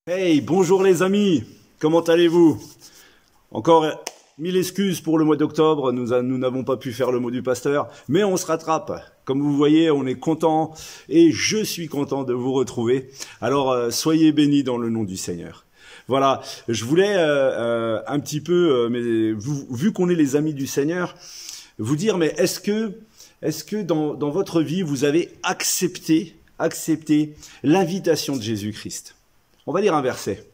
Hey, bonjour les amis, comment allez-vous? Encore 1000 excuses pour le mois d'octobre, nous n'avons pas pu faire le mot du pasteur, mais on se rattrape. Comme vous voyez, on est content et je suis content de vous retrouver. Alors, soyez bénis dans le nom du Seigneur. Voilà, je voulais un petit peu, mais vu qu'on est les amis du Seigneur, vous dire, mais est-ce que dans votre vie, vous avez accepté l'invitation de Jésus-Christ? On va lire un verset.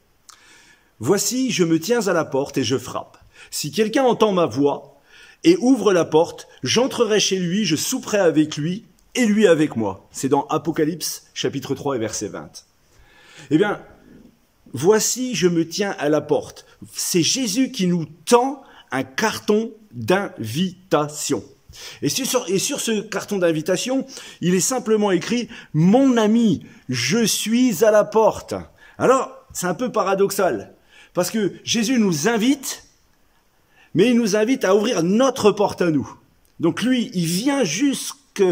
Voici, je me tiens à la porte et je frappe. Si quelqu'un entend ma voix et ouvre la porte, j'entrerai chez lui, je souperai avec lui et lui avec moi. C'est dans Apocalypse, chapitre 3 et verset 20. Eh bien, voici, je me tiens à la porte. C'est Jésus qui nous tend un carton d'invitation. Et sur ce carton d'invitation, il est simplement écrit « Mon ami, je suis à la porte ». Alors, c'est un peu paradoxal, parce que Jésus nous invite, mais il nous invite à ouvrir notre porte à nous. Donc lui, il vient jusque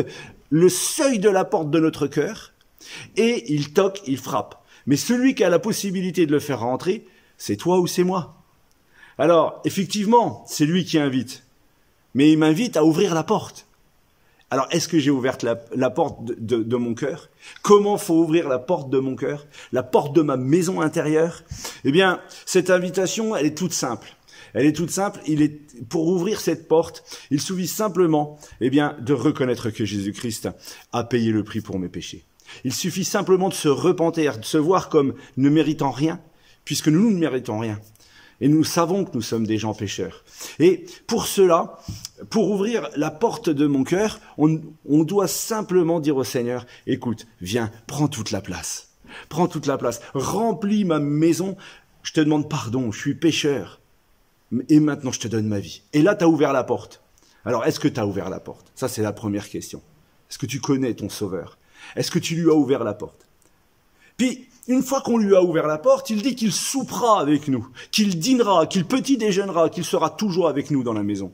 le seuil de la porte de notre cœur, et il toque, il frappe. Mais celui qui a la possibilité de le faire rentrer, c'est toi ou c'est moi. Alors, effectivement, c'est lui qui invite, mais il m'invite à ouvrir la porte. Alors, est-ce que j'ai ouvert la porte de mon cœur? Comment faut ouvrir la porte de mon cœur? La porte de ma maison intérieure? Eh bien, cette invitation, elle est toute simple. Elle est toute simple. Pour ouvrir cette porte, il suffit simplement, de reconnaître que Jésus-Christ a payé le prix pour mes péchés. Il suffit simplement de se repentir, de se voir comme ne méritant rien, puisque nous ne méritons rien. Et nous savons que nous sommes des gens pécheurs. Et pour cela, pour ouvrir la porte de mon cœur, on doit simplement dire au Seigneur, écoute, viens, prends toute la place. Prends toute la place. Remplis ma maison. Je te demande pardon, je suis pécheur. Et maintenant, je te donne ma vie. Et là, tu as ouvert la porte. Alors, est-ce que tu as ouvert la porte? Ça, c'est la première question. Est-ce que tu connais ton Sauveur? Est-ce que tu lui as ouvert la porte? Puis, une fois qu'on lui a ouvert la porte, il dit qu'il soupera avec nous, qu'il dînera, qu'il petit déjeunera, qu'il sera toujours avec nous dans la maison.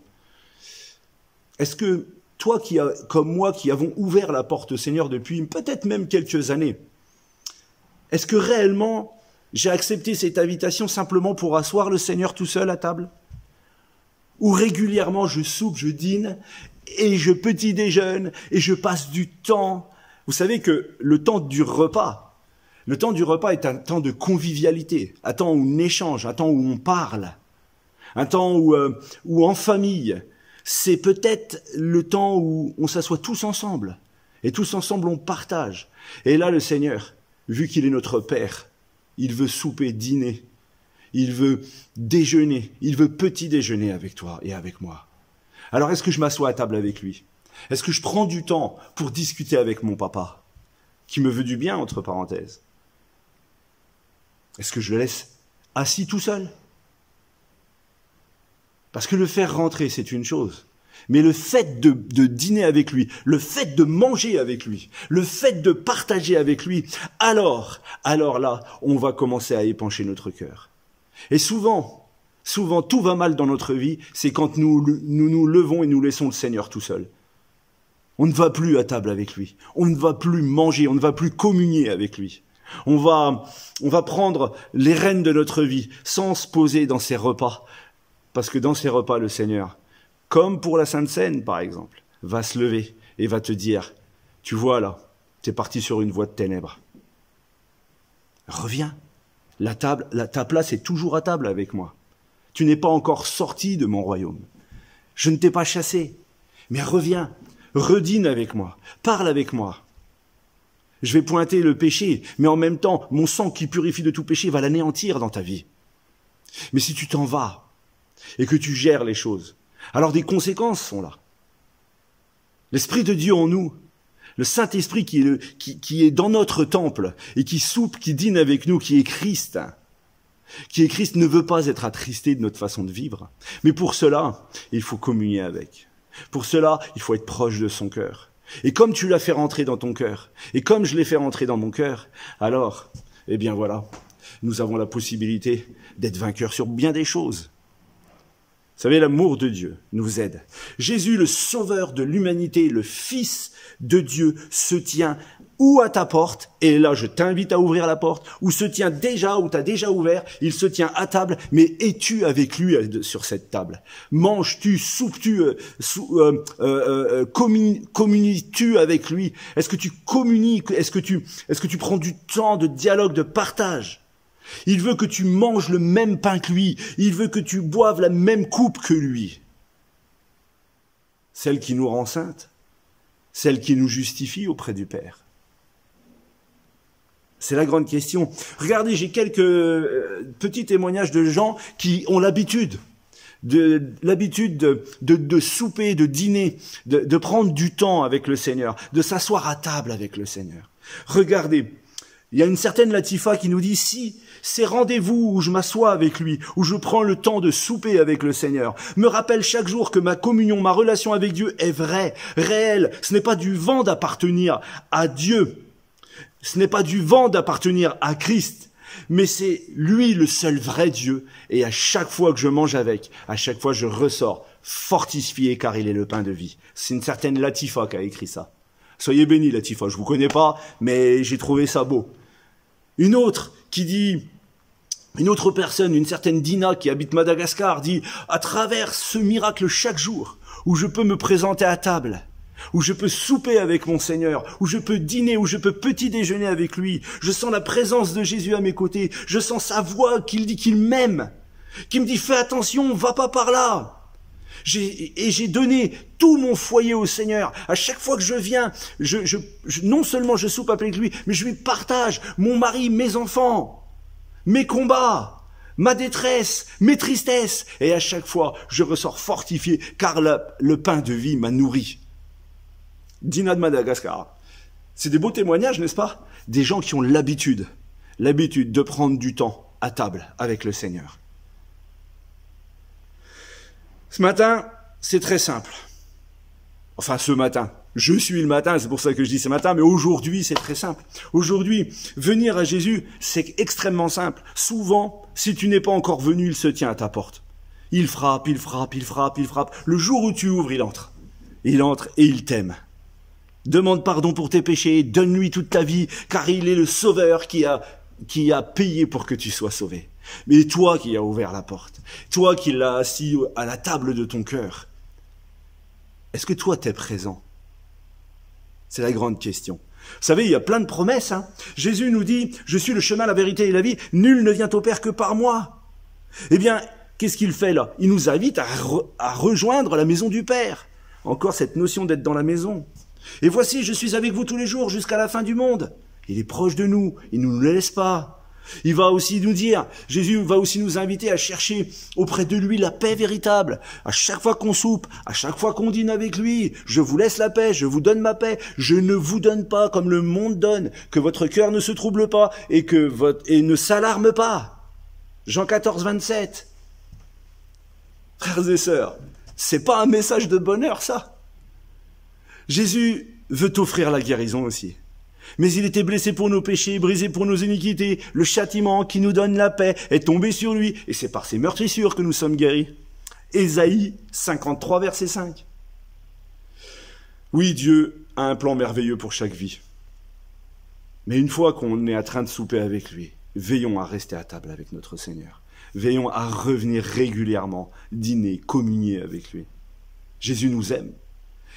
Est-ce que toi, comme moi, qui avons ouvert la porte au Seigneur depuis peut-être même quelques années, est-ce que réellement j'ai accepté cette invitation simplement pour asseoir le Seigneur tout seul à table? Ou régulièrement je soupe, je dîne, et je petit déjeune, et je passe du temps. Vous savez que le temps du repas est un temps de convivialité, un temps où on échange, un temps où on parle, un temps où en famille, c'est peut-être le temps où on s'assoit tous ensemble. Et tous ensemble, on partage. Et là, le Seigneur, vu qu'il est notre Père, il veut souper, dîner, il veut déjeuner, il veut petit déjeuner avec toi et avec moi. Alors, est-ce que je m'assois à table avec lui? Est-ce que je prends du temps pour discuter avec mon papa, qui me veut du bien, entre parenthèses? Est-ce que je le laisse assis tout seul? Parce que le faire rentrer, c'est une chose. Mais le fait de dîner avec lui, le fait de manger avec lui, le fait de partager avec lui, alors là, on va commencer à épancher notre cœur. Et souvent, tout va mal dans notre vie, c'est quand nous levons et nous laissons le Seigneur tout seul. On ne va plus à table avec lui. On ne va plus manger, on ne va plus communier avec lui. On va prendre les rênes de notre vie sans se poser dans ces repas. Parce que dans ces repas, le Seigneur, comme pour la Sainte Seine par exemple, va se lever et va te dire, tu vois là, t'es parti sur une voie de ténèbres. Reviens. Ta place est toujours à table avec moi. Tu n'es pas encore sorti de mon royaume. Je ne t'ai pas chassé. Mais reviens, redîne avec moi, parle avec moi. Je vais pointer le péché, mais en même temps, mon sang qui purifie de tout péché va l'anéantir dans ta vie. Mais si tu t'en vas et que tu gères les choses, alors des conséquences sont là. L'Esprit de Dieu en nous, le Saint-Esprit qui est dans notre temple et qui soupe, qui dîne avec nous, qui est Christ, ne veut pas être attristé de notre façon de vivre. Mais pour cela, il faut communier avec. Pour cela, il faut être proche de son cœur. Et comme tu l'as fait rentrer dans ton cœur, et comme je l'ai fait rentrer dans mon cœur, alors, voilà, nous avons la possibilité d'être vainqueurs sur bien des choses. Vous savez, l'amour de Dieu nous aide. Jésus, le sauveur de l'humanité, le Fils de Dieu, se tient ou à ta porte, et là je t'invite à ouvrir la porte, ou se tient déjà, ou t'as déjà ouvert, il se tient à table, mais es-tu avec lui sur cette table? Manges-tu, soupes-tu, communies-tu avec lui? Est-ce que tu communiques? Est-ce que tu prends du temps de dialogue, de partage? Il veut que tu manges le même pain que lui, il veut que tu boives la même coupe que lui. Celle qui nous rend saintes, celle qui nous justifie auprès du Père. C'est la grande question. Regardez, j'ai quelques petits témoignages de gens qui ont l'habitude de souper, de dîner, de prendre du temps avec le Seigneur, de s'asseoir à table avec le Seigneur. Regardez, il y a une certaine Latifa qui nous dit, si ces rendez-vous où je m'assois avec lui, où je prends le temps de souper avec le Seigneur, me rappellent chaque jour que ma communion, ma relation avec Dieu est vraie, réelle. Ce n'est pas du vent d'appartenir à Dieu. Ce n'est pas du vent d'appartenir à Christ, mais c'est lui le seul vrai Dieu. Et à chaque fois que je mange avec, à chaque fois je ressors fortifié car il est le pain de vie. C'est une certaine Latifa qui a écrit ça. Soyez bénis Latifa, je vous connais pas, mais j'ai trouvé ça beau. Une autre qui dit, une autre personne, une certaine Dina qui habite Madagascar dit, à travers ce miracle chaque jour où je peux me présenter à table, où je peux souper avec mon Seigneur, où je peux dîner, où je peux petit déjeuner avec lui. Je sens la présence de Jésus à mes côtés. Je sens sa voix qu'il dit qu'il m'aime, qui me dit fais attention, va pas par là. J'ai donné tout mon foyer au Seigneur. À chaque fois que je viens, non seulement je soupe avec lui, mais je lui partage mon mari, mes enfants, mes combats, ma détresse, mes tristesses. Et à chaque fois, je ressors fortifié, car le pain de vie m'a nourri. Dina de Madagascar. C'est des beaux témoignages, n'est-ce pas? Des gens qui ont l'habitude de prendre du temps à table avec le Seigneur. Ce matin, c'est très simple. Enfin, ce matin. Je suis le matin, c'est pour ça que je dis ce matin, mais aujourd'hui, c'est très simple. Aujourd'hui, venir à Jésus, c'est extrêmement simple. Souvent, si tu n'es pas encore venu, il se tient à ta porte. Il frappe, il frappe, il frappe, il frappe. Le jour où tu ouvres, il entre. Il entre et il t'aime. Demande pardon pour tes péchés, donne-lui toute ta vie, car il est le sauveur qui a payé pour que tu sois sauvé. Mais toi qui as ouvert la porte, toi qui l'as assis à la table de ton cœur, est-ce que toi t'es présent? C'est la grande question. Vous savez, il y a plein de promesses. Jésus nous dit, je suis le chemin, la vérité et la vie, nul ne vient au Père que par moi. Eh bien, qu'est-ce qu'il fait là? Il nous invite à rejoindre la maison du Père. Encore cette notion d'être dans la maison. Et voici, je suis avec vous tous les jours jusqu'à la fin du monde. Il est proche de nous, il ne nous laisse pas. Il va aussi nous dire, Jésus va aussi nous inviter à chercher auprès de lui la paix véritable. À chaque fois qu'on soupe, à chaque fois qu'on dîne avec lui, je vous laisse la paix, je vous donne ma paix. Je ne vous donne pas comme le monde donne, que votre cœur ne se trouble pas et ne s'alarme pas. Jean 14, 27. Frères et sœurs, c'est pas un message de bonheur, ça. Jésus veut t'offrir la guérison aussi. Mais il était blessé pour nos péchés, brisé pour nos iniquités. Le châtiment qui nous donne la paix est tombé sur lui. Et c'est par ses meurtrissures que nous sommes guéris. Ésaïe 53, verset 5. Oui, Dieu a un plan merveilleux pour chaque vie. Mais une fois qu'on est en train de souper avec lui, veillons à rester à table avec notre Seigneur. Veillons à revenir régulièrement, dîner, communier avec lui. Jésus nous aime.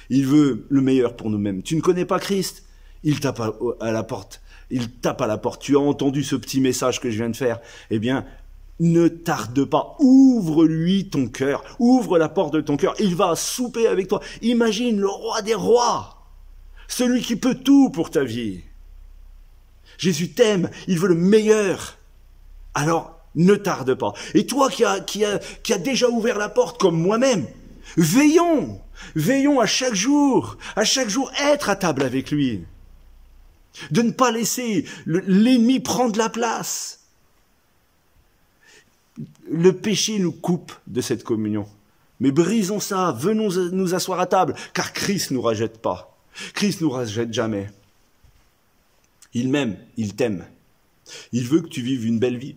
Il veut le meilleur pour nous-mêmes. Tu ne connais pas Christ? Il tape à la porte. Il tape à la porte. Tu as entendu ce petit message que je viens de faire? Eh bien, ne tarde pas. Ouvre-lui ton cœur. Ouvre la porte de ton cœur. Il va souper avec toi. Imagine le roi des rois. Celui qui peut tout pour ta vie. Jésus t'aime. Il veut le meilleur. Alors, ne tarde pas. Et toi qui as déjà ouvert la porte comme moi-même, veillons à chaque jour être à table avec lui. De ne pas laisser l'ennemi prendre la place. Le péché nous coupe de cette communion. Mais brisons ça, venons nous asseoir à table, car Christ ne nous rejette pas. Christ ne nous rejette jamais. Il m'aime, il t'aime. Il veut que tu vives une belle vie.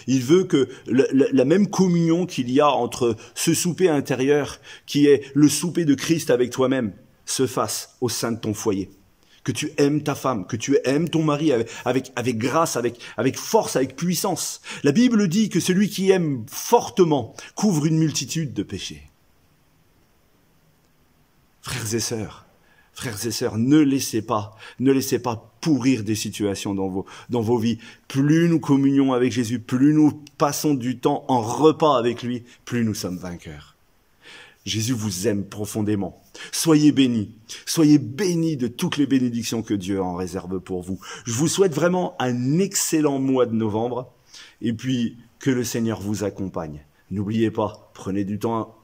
Il veut que la même communion qu'il y a entre ce souper intérieur, qui est le souper de Christ avec toi-même, se fasse au sein de ton foyer. que tu aimes ta femme, que tu aimes ton mari avec grâce, avec force, avec puissance. La Bible dit que celui qui aime fortement couvre une multitude de péchés. Frères et sœurs, ne laissez pas pourrir des situations dans vos vies. Plus nous communions avec Jésus, plus nous passons du temps en repas avec lui, plus nous sommes vainqueurs. Jésus vous aime profondément. Soyez bénis de toutes les bénédictions que Dieu en réserve pour vous. Je vous souhaite vraiment un excellent mois de novembre et puis que le Seigneur vous accompagne. N'oubliez pas, prenez du temps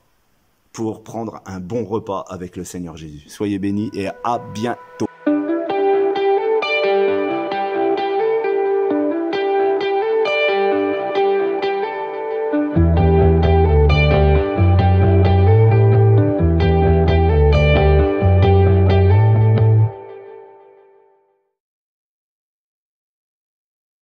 pour prendre un bon repas avec le Seigneur Jésus. Soyez bénis et à bientôt.